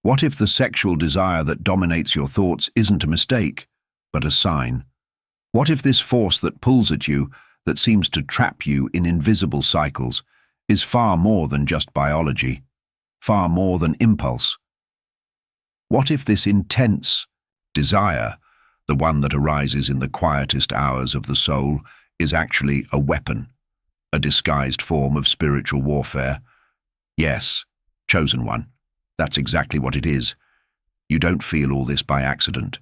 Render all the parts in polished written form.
What if the sexual desire that dominates your thoughts isn't a mistake, but a sign? What if this force that pulls at you, that seems to trap you in invisible cycles, is far more than just biology, far more than impulse? What if this intense desire, the one that arises in the quietest hours of the soul, is actually a weapon, a disguised form of spiritual warfare? Yes, chosen one. That's exactly what it is. You don't feel all this by accident.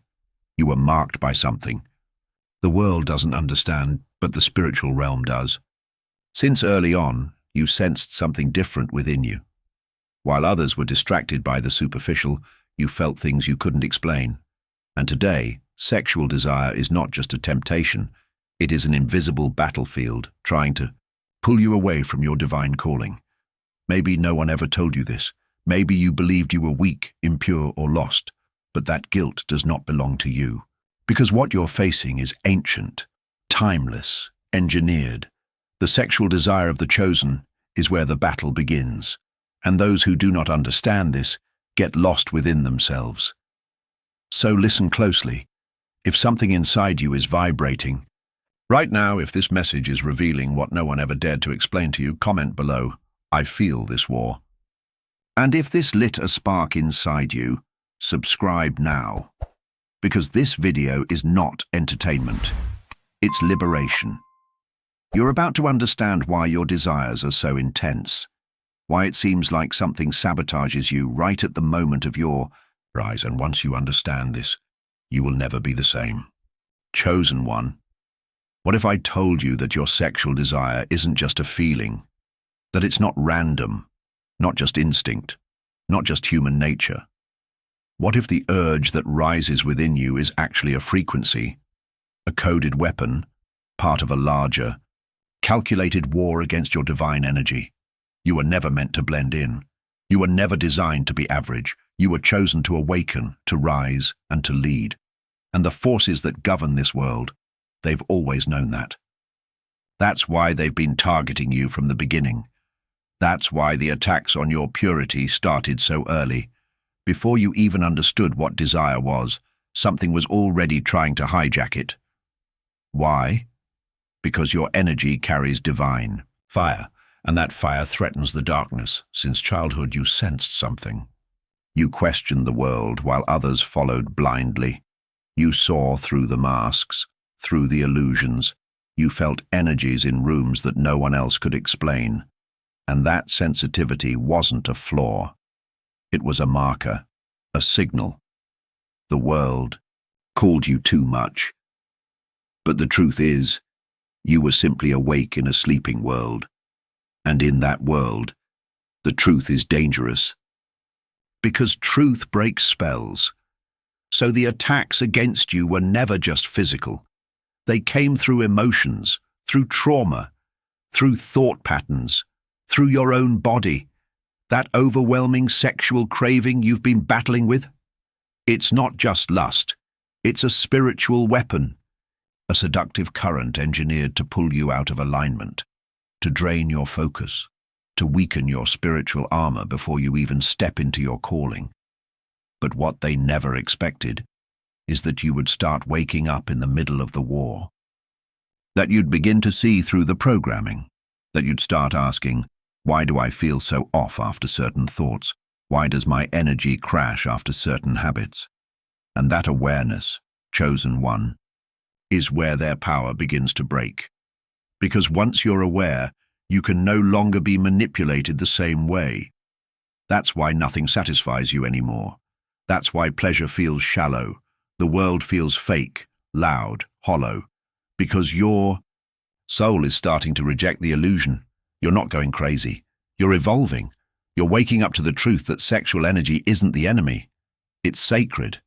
You were marked by something. The world doesn't understand, but the spiritual realm does. Since early on, you sensed something different within you. While others were distracted by the superficial, you felt things you couldn't explain. And today, sexual desire is not just a temptation. It is an invisible battlefield trying to pull you away from your divine calling. Maybe no one ever told you this. Maybe you believed you were weak, impure, or lost. But that guilt does not belong to you. Because what you're facing is ancient, timeless, engineered. The sexual desire of the chosen is where the battle begins. And those who do not understand this get lost within themselves. So listen closely. If something inside you is vibrating, right now, if this message is revealing what no one ever dared to explain to you, comment below, "I feel this war." And if this lit a spark inside you, subscribe now. Because this video is not entertainment. It's liberation. You're about to understand why your desires are so intense. Why it seems like something sabotages you right at the moment of your rise. And once you understand this, you will never be the same. Chosen one. What if I told you that your sexual desire isn't just a feeling? That it's not random, not just instinct, not just human nature? What if the urge that rises within you is actually a frequency, a coded weapon, part of a larger, calculated war against your divine energy? You were never meant to blend in. You were never designed to be average. You were chosen to awaken, to rise, and to lead. And the forces that govern this world, they've always known that. That's why they've been targeting you from the beginning. That's why the attacks on your purity started so early. Before you even understood what desire was, something was already trying to hijack it. Why? Because your energy carries divine fire, and that fire threatens the darkness. Since childhood, you sensed something. You questioned the world while others followed blindly. You saw through the masks, through the illusions. You felt energies in rooms that no one else could explain. And that sensitivity wasn't a flaw. It was a marker, a signal. The world called you too much. But the truth is, you were simply awake in a sleeping world. And in that world, the truth is dangerous. Because truth breaks spells. So the attacks against you were never just physical. They came through emotions, through trauma, through thought patterns, through your own body. That overwhelming sexual craving you've been battling with? It's not just lust. It's a spiritual weapon. A seductive current engineered to pull you out of alignment, to drain your focus, to weaken your spiritual armor before you even step into your calling. But what they never expected is that you would start waking up in the middle of the war. That you'd begin to see through the programming. That you'd start asking, why do I feel so off after certain thoughts? Why does my energy crash after certain habits? And that awareness, chosen one, is where their power begins to break. Because once you're aware, you can no longer be manipulated the same way. That's why nothing satisfies you anymore. That's why pleasure feels shallow. The world feels fake, loud, hollow. Because your soul is starting to reject the illusion. You're not going crazy. You're evolving. You're waking up to the truth that sexual energy isn't the enemy. It's sacred.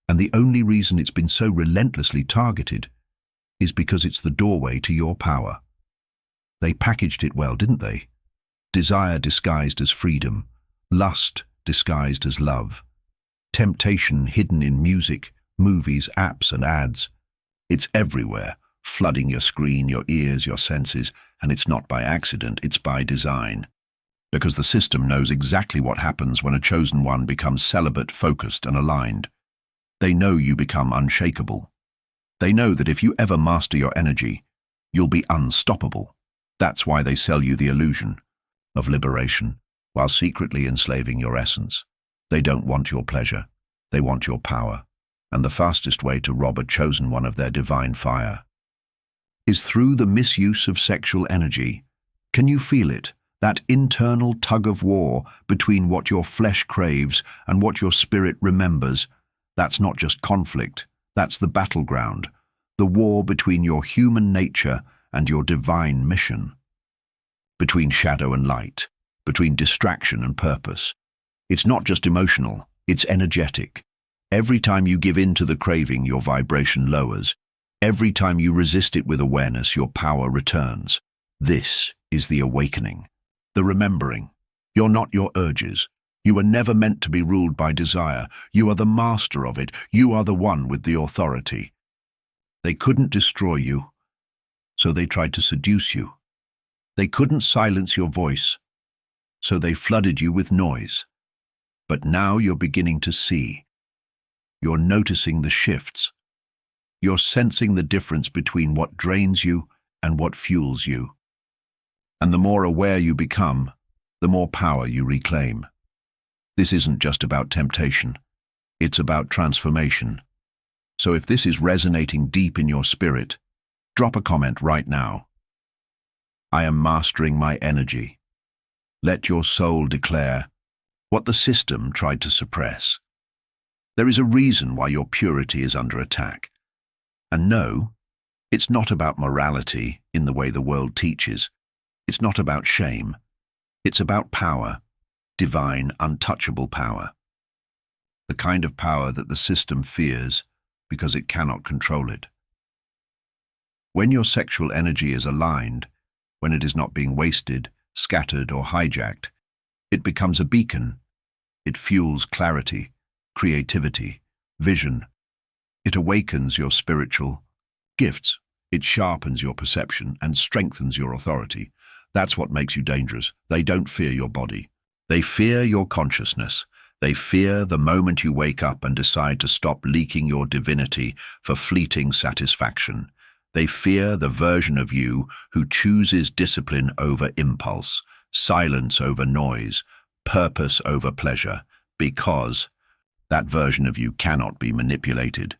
And the only reason it's been so relentlessly targeted is because it's the doorway to your power. They packaged it well, didn't they? Desire disguised as freedom, lust disguised as love, temptation hidden in music, movies, apps, and ads. It's everywhere, flooding your screen, your ears, your senses, and it's not by accident, it's by design. Because the system knows exactly what happens when a chosen one becomes celibate, focused, and aligned. They know you become unshakable. They know that if you ever master your energy, you'll be unstoppable. That's why they sell you the illusion of liberation, while secretly enslaving your essence. They don't want your pleasure. They want your power. And the fastest way to rob a chosen one of their divine fire is through the misuse of sexual energy. Can you feel it? That internal tug of war between what your flesh craves and what your spirit remembers. That's not just conflict. That's the battleground. The war between your human nature and your divine mission. Between shadow and light. Between distraction and purpose. It's not just emotional. It's energetic. Every time you give in to the craving, your vibration lowers. Every time you resist it with awareness, your power returns. This is the awakening. The remembering. You're not your urges. You were never meant to be ruled by desire. You are the master of it. You are the one with the authority. They couldn't destroy you, so they tried to seduce you. They couldn't silence your voice, so they flooded you with noise. But now you're beginning to see. You're noticing the shifts. You're sensing the difference between what drains you and what fuels you. And the more aware you become, the more power you reclaim. This isn't just about temptation. It's about transformation. So if this is resonating deep in your spirit, drop a comment right now. I am mastering my energy. Let your soul declare what the system tried to suppress. There is a reason why your purity is under attack. And no, it's not about morality in the way the world teaches. It's not about shame. It's about power, divine, untouchable power. The kind of power that the system fears because it cannot control it. When your sexual energy is aligned, when it is not being wasted, scattered, or hijacked, it becomes a beacon. It fuels clarity, creativity, vision. It awakens your spiritual gifts. It sharpens your perception and strengthens your authority. That's what makes you dangerous. They don't fear your body. They fear your consciousness. They fear the moment you wake up and decide to stop leaking your divinity for fleeting satisfaction. They fear the version of you who chooses discipline over impulse, silence over noise, purpose over pleasure, because that version of you cannot be manipulated.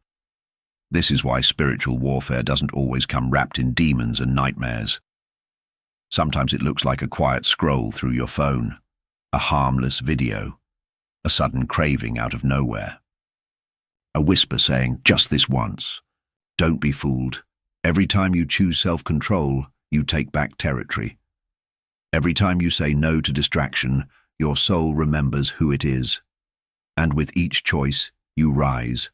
This is why spiritual warfare doesn't always come wrapped in demons and nightmares. Sometimes it looks like a quiet scroll through your phone, a harmless video, a sudden craving out of nowhere. A whisper saying, just this once. Don't be fooled. Every time you choose self-control, you take back territory. Every time you say no to distraction, your soul remembers who it is. And with each choice, you rise,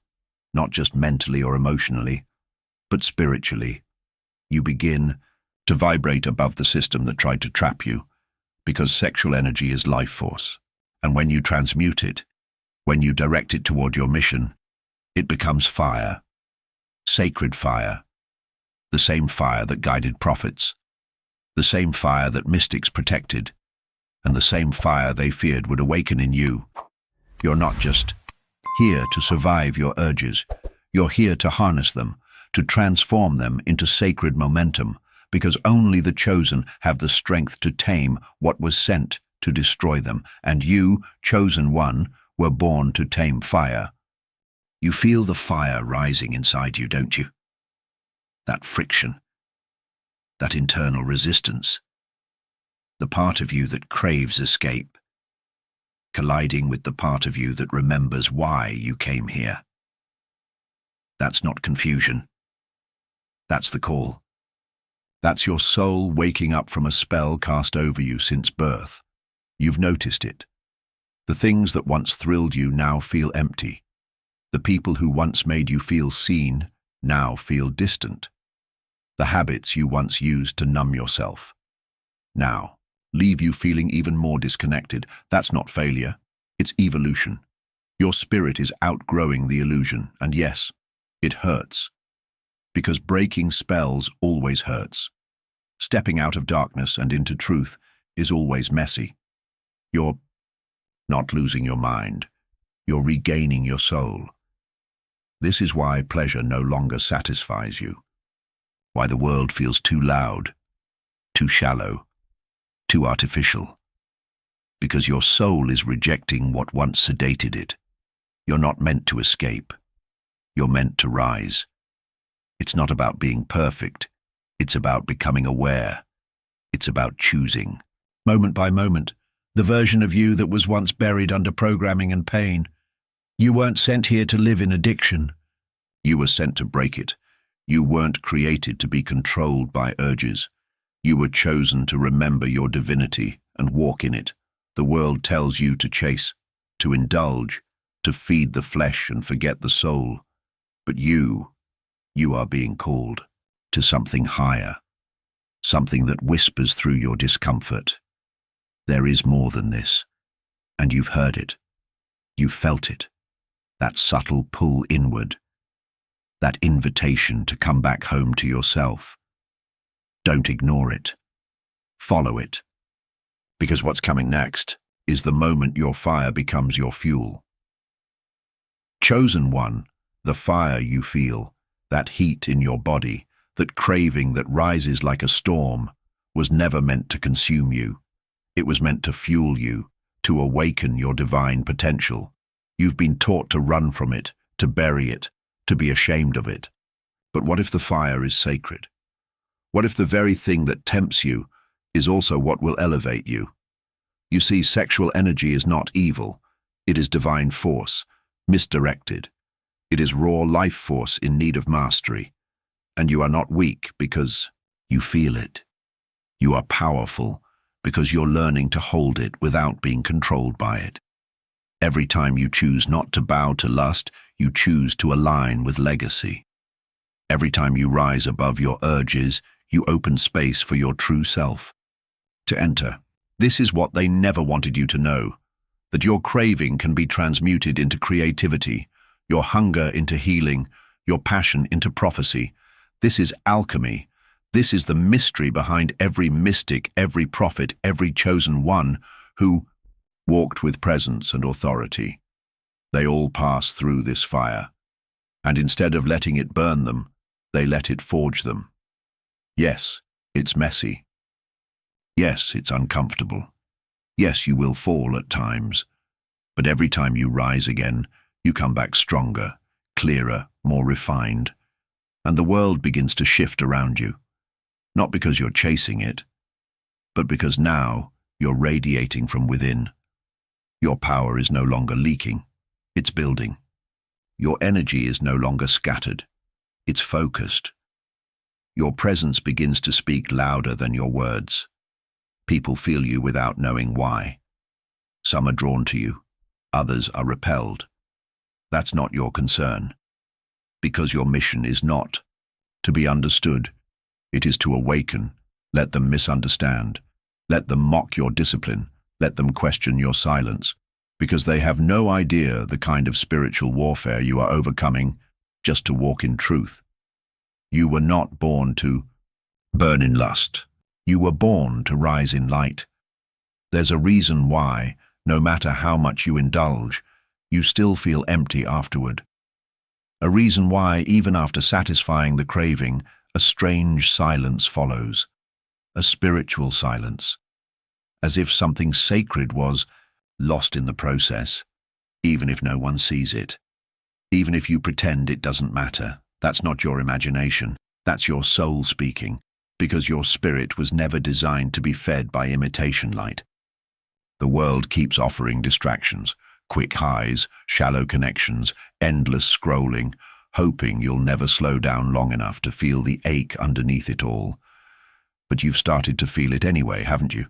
not just mentally or emotionally, but spiritually. You begin to vibrate above the system that tried to trap you, because sexual energy is life force. And when you transmute it, when you direct it toward your mission, it becomes fire, sacred fire, the same fire that guided prophets, the same fire that mystics protected, and the same fire they feared would awaken in you. You're not just here to survive your urges. You're here to harness them, to transform them into sacred momentum, because only the chosen have the strength to tame what was sent to destroy them, and you, chosen one, were born to tame fire. You feel the fire rising inside you, don't you? That friction, that internal resistance, the part of you that craves escape, colliding with the part of you that remembers why you came here. That's not confusion. That's the call. That's your soul waking up from a spell cast over you since birth. You've noticed it. The things that once thrilled you now feel empty. The people who once made you feel seen now feel distant. The habits you once used to numb yourself now leave you feeling even more disconnected. That's not failure. It's evolution. Your spirit is outgrowing the illusion, and yes, it hurts. Because breaking spells always hurts. Stepping out of darkness and into truth is always messy. You're not losing your mind. You're regaining your soul. This is why pleasure no longer satisfies you. Why the world feels too loud, too shallow, too artificial. Because your soul is rejecting what once sedated it. You're not meant to escape. You're meant to rise. It's not about being perfect. It's about becoming aware. It's about choosing, moment by moment, the version of you that was once buried under programming and pain. You weren't sent here to live in addiction. You were sent to break it. You weren't created to be controlled by urges. You were chosen to remember your divinity and walk in it. The world tells you to chase, to indulge, to feed the flesh and forget the soul. But you are being called to something higher, something that whispers through your discomfort. There is more than this, and you've heard it. You've felt it, that subtle pull inward, that invitation to come back home to yourself. Don't ignore it. Follow it. Because what's coming next is the moment your fire becomes your fuel. Chosen one, the fire you feel, that heat in your body, that craving that rises like a storm, was never meant to consume you. It was meant to fuel you, to awaken your divine potential. You've been taught to run from it, to bury it, to be ashamed of it. But what if the fire is sacred? What if the very thing that tempts you is also what will elevate you? You see, sexual energy is not evil. It is divine force, misdirected. It is raw life force in need of mastery. And you are not weak because you feel it. You are powerful because you're learning to hold it without being controlled by it. Every time you choose not to bow to lust, you choose to align with legacy. Every time you rise above your urges, you open space for your true self to enter. This is what they never wanted you to know, that your craving can be transmuted into creativity, your hunger into healing, your passion into prophecy. This is alchemy. This is the mystery behind every mystic, every prophet, every chosen one who walked with presence and authority. They all passed through this fire, and instead of letting it burn them, they let it forge them. Yes, it's messy. Yes, it's uncomfortable. Yes, you will fall at times, but every time you rise again, you come back stronger, clearer, more refined, and the world begins to shift around you. Not because you're chasing it, but because now you're radiating from within. Your power is no longer leaking, it's building. Your energy is no longer scattered, it's focused. Your presence begins to speak louder than your words. People feel you without knowing why. Some are drawn to you, others are repelled. That's not your concern, because your mission is not to be understood. It is to awaken. Let them misunderstand. Let them mock your discipline. Let them question your silence, because they have no idea the kind of spiritual warfare you are overcoming just to walk in truth. You were not born to burn in lust. You were born to rise in light. There's a reason why, no matter how much you indulge, you still feel empty afterward. A reason why, even after satisfying the craving, a strange silence follows. A spiritual silence. As if something sacred was lost in the process, even if no one sees it. Even if you pretend it doesn't matter. That's not your imagination. That's your soul speaking. Because your spirit was never designed to be fed by imitation light. The world keeps offering distractions, quick highs, shallow connections, endless scrolling, hoping you'll never slow down long enough to feel the ache underneath it all. But you've started to feel it anyway, haven't you?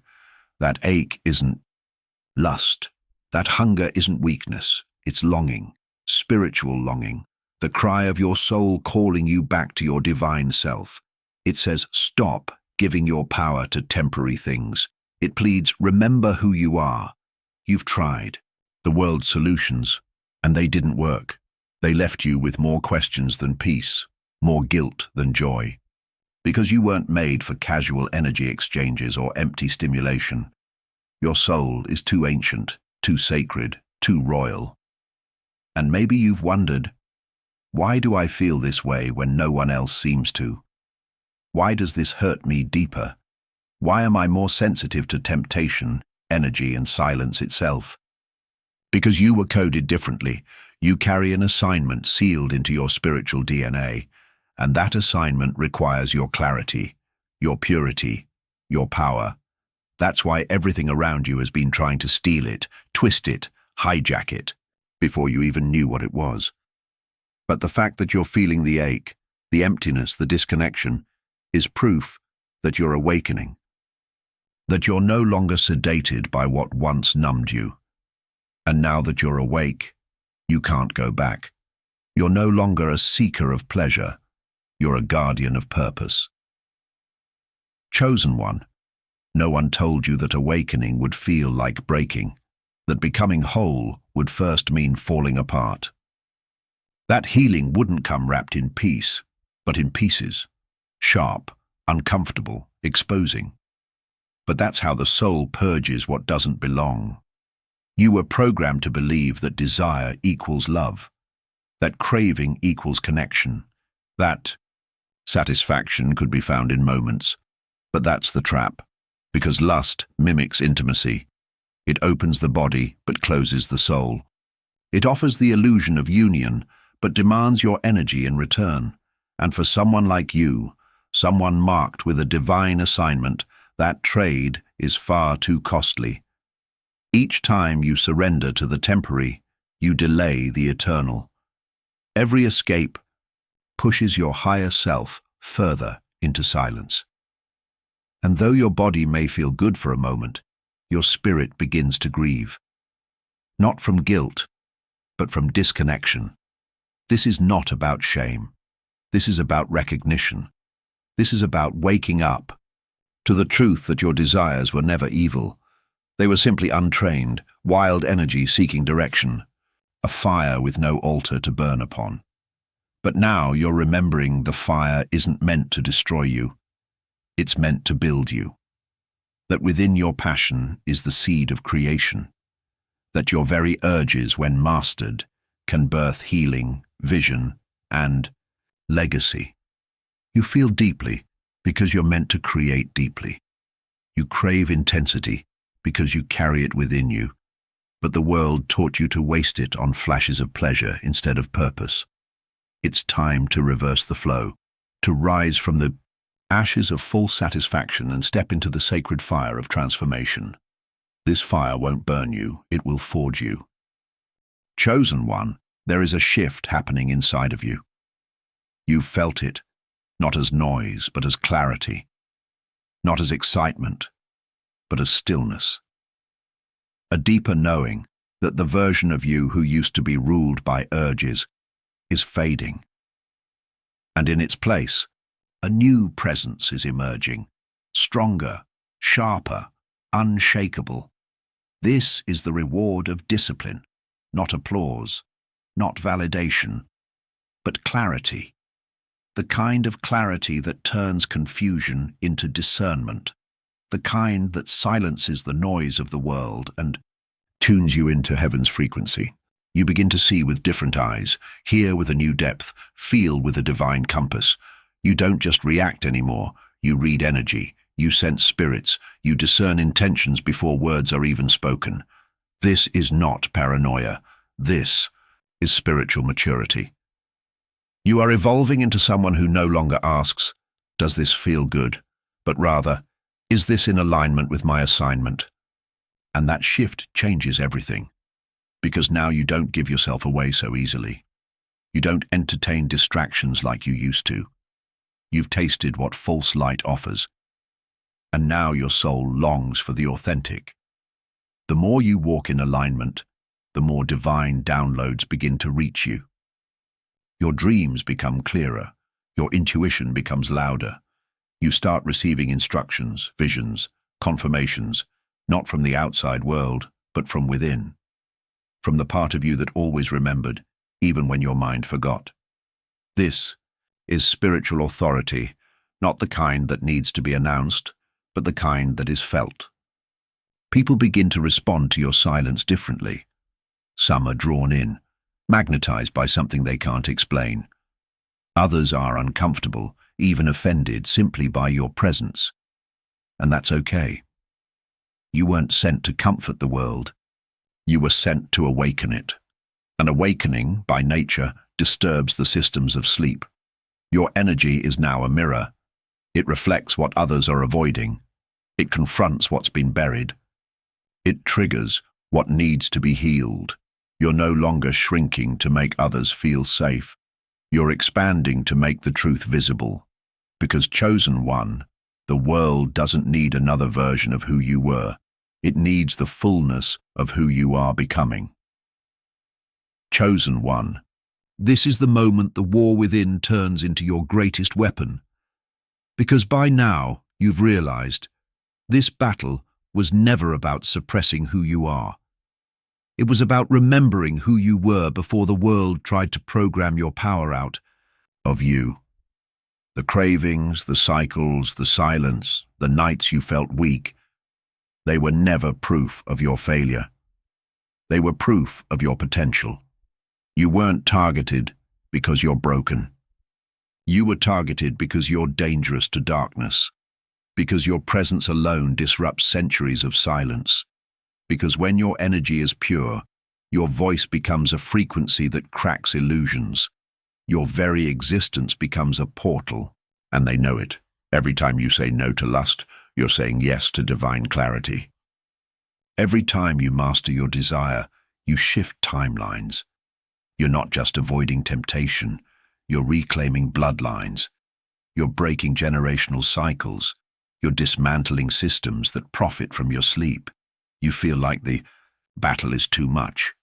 That ache isn't lust. That hunger isn't weakness. It's longing, spiritual longing, the cry of your soul calling you back to your divine self. It says, stop giving your power to temporary things. It pleads, remember who you are. You've tried the world's solutions, and they didn't work. They left you with more questions than peace, more guilt than joy. Because you weren't made for casual energy exchanges or empty stimulation. Your soul is too ancient, too sacred, too royal. And maybe you've wondered, why do I feel this way when no one else seems to? Why does this hurt me deeper? Why am I more sensitive to temptation, energy, and silence itself? Because you were coded differently. You carry an assignment sealed into your spiritual DNA, and that assignment requires your clarity, your purity, your power. That's why everything around you has been trying to steal it, twist it, hijack it, before you even knew what it was. But the fact that you're feeling the ache, the emptiness, the disconnection, is proof that you're awakening. That you're no longer sedated by what once numbed you. And now that you're awake, you can't go back. You're no longer a seeker of pleasure. You're a guardian of purpose. Chosen one. No one told you that awakening would feel like breaking, that becoming whole would first mean falling apart. That healing wouldn't come wrapped in peace, but in pieces, sharp, uncomfortable, exposing. But that's how the soul purges what doesn't belong. You were programmed to believe that desire equals love, that craving equals connection, that satisfaction could be found in moments. But that's the trap, because lust mimics intimacy. It opens the body, but closes the soul. It offers the illusion of union, but demands your energy in return. And for someone like you, someone marked with a divine assignment, that trade is far too costly. Each time you surrender to the temporary, you delay the eternal. Every escape pushes your higher self further into silence. And though your body may feel good for a moment, your spirit begins to grieve. Not from guilt, but from disconnection. This is not about shame. This is about recognition. This is about waking up to the truth that your desires were never evil. They were simply untrained, wild energy seeking direction, a fire with no altar to burn upon. But now you're remembering the fire isn't meant to destroy you. It's meant to build you. That within your passion is the seed of creation. That your very urges, when mastered, can birth healing, vision, and legacy. You feel deeply because you're meant to create deeply. You crave intensity because you carry it within you, but the world taught you to waste it on flashes of pleasure instead of purpose. It's time to reverse the flow, to rise from the ashes of false satisfaction and step into the sacred fire of transformation. This fire won't burn you, it will forge you. Chosen one, there is a shift happening inside of you. You've felt it, not as noise, but as clarity. Not as excitement, but as stillness. A deeper knowing that the version of you who used to be ruled by urges is fading. And in its place, a new presence is emerging, stronger, sharper, unshakable. This is the reward of discipline, not applause, not validation, but clarity. The kind of clarity that turns confusion into discernment, the kind that silences the noise of the world and tunes you into heaven's frequency. You begin to see with different eyes, hear with a new depth, feel with a divine compass. You don't just react anymore, you read energy, you sense spirits, you discern intentions before words are even spoken. This is not paranoia. This is spiritual maturity. You are evolving into someone who no longer asks, "Does this feel good?" but rather, "Is this in alignment with my assignment?" And that shift changes everything, because now you don't give yourself away so easily. You don't entertain distractions like you used to. You've tasted what false light offers, and now your soul longs for the authentic. The more you walk in alignment, the more divine downloads begin to reach you. Your dreams become clearer, your intuition becomes louder. You start receiving instructions, visions, confirmations, not from the outside world, but from within. From the part of you that always remembered, even when your mind forgot. This is spiritual authority, not the kind that needs to be announced, but the kind that is felt. people begin to respond to your silence differently. Some are drawn in, magnetized by something they can't explain. Others are uncomfortable, even offended simply by your presence. And that's okay. You weren't sent to comfort the world. You were sent to awaken it. An awakening, by nature, disturbs the systems of sleep. Your energy is now a mirror. It reflects what others are avoiding. It confronts what's been buried. It triggers what needs to be healed. You're no longer shrinking to make others feel safe. You're expanding to make the truth visible. Because chosen one, the world doesn't need another version of who you were. It needs the fullness of who you are becoming. Chosen one. This is the moment the war within turns into your greatest weapon. Because by now, you've realized, this battle was never about suppressing who you are. It was about remembering who you were before the world tried to program your power out of you. The cravings, the cycles, the silence, the nights you felt weak, they were never proof of your failure. They were proof of your potential. You weren't targeted because you're broken. You were targeted because you're dangerous to darkness, because your presence alone disrupts centuries of silence. Because when your energy is pure, your voice becomes a frequency that cracks illusions. Your very existence becomes a portal, and they know it. Every time you say no to lust, you're saying yes to divine clarity. Every time you master your desire, you shift timelines. You're not just avoiding temptation, you're reclaiming bloodlines. You're breaking generational cycles. You're dismantling systems that profit from your sleep. You feel like the battle is too much.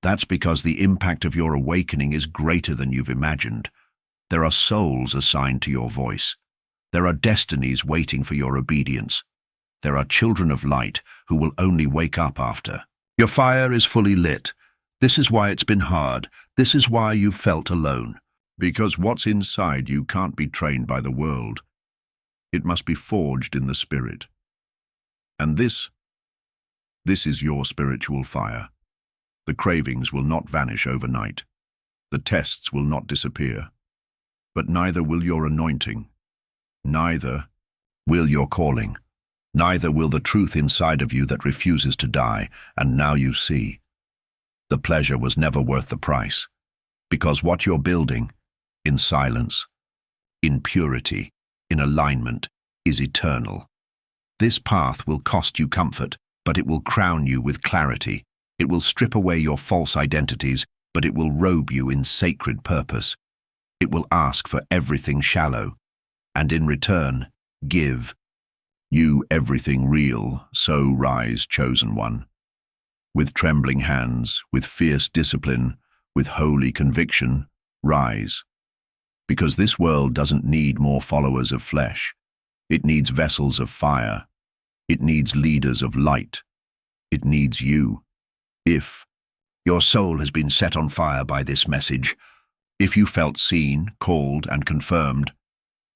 That's because the impact of your awakening is greater than you've imagined. There are souls assigned to your voice. There are destinies waiting for your obedience. There are children of light who will only wake up after. Your fire is fully lit. This is why it's been hard. This is why you've felt alone. Because what's inside you can't be trained by the world. It must be forged in the spirit. And this is your spiritual fire. The cravings will not vanish overnight. The tests will not disappear. But neither will your anointing. Neither will your calling. Neither will the truth inside of you that refuses to die, and now you see. The pleasure was never worth the price. Because what you're building, in silence, in purity, in alignment, is eternal. This path will cost you comfort, but it will crown you with clarity. It will strip away your false identities, but it will robe you in sacred purpose. It will ask for everything shallow, and in return, give you everything real. So rise, chosen one. With trembling hands, with fierce discipline, with holy conviction, rise. Because this world doesn't need more followers of flesh. It needs vessels of fire. It needs leaders of light. It needs you. If your soul has been set on fire by this message, if you felt seen, called, and confirmed,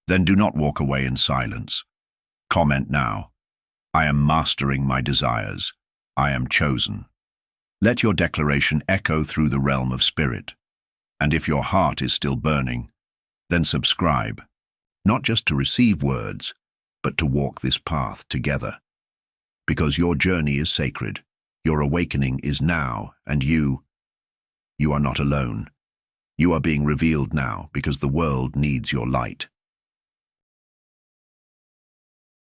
then do not walk away in silence. Comment now. I am mastering my desires. I am chosen. Let your declaration echo through the realm of spirit. And if your heart is still burning, then subscribe, not just to receive words, but to walk this path together. Because your journey is sacred, your awakening is now, and you are not alone. You are being revealed now because the world needs your light.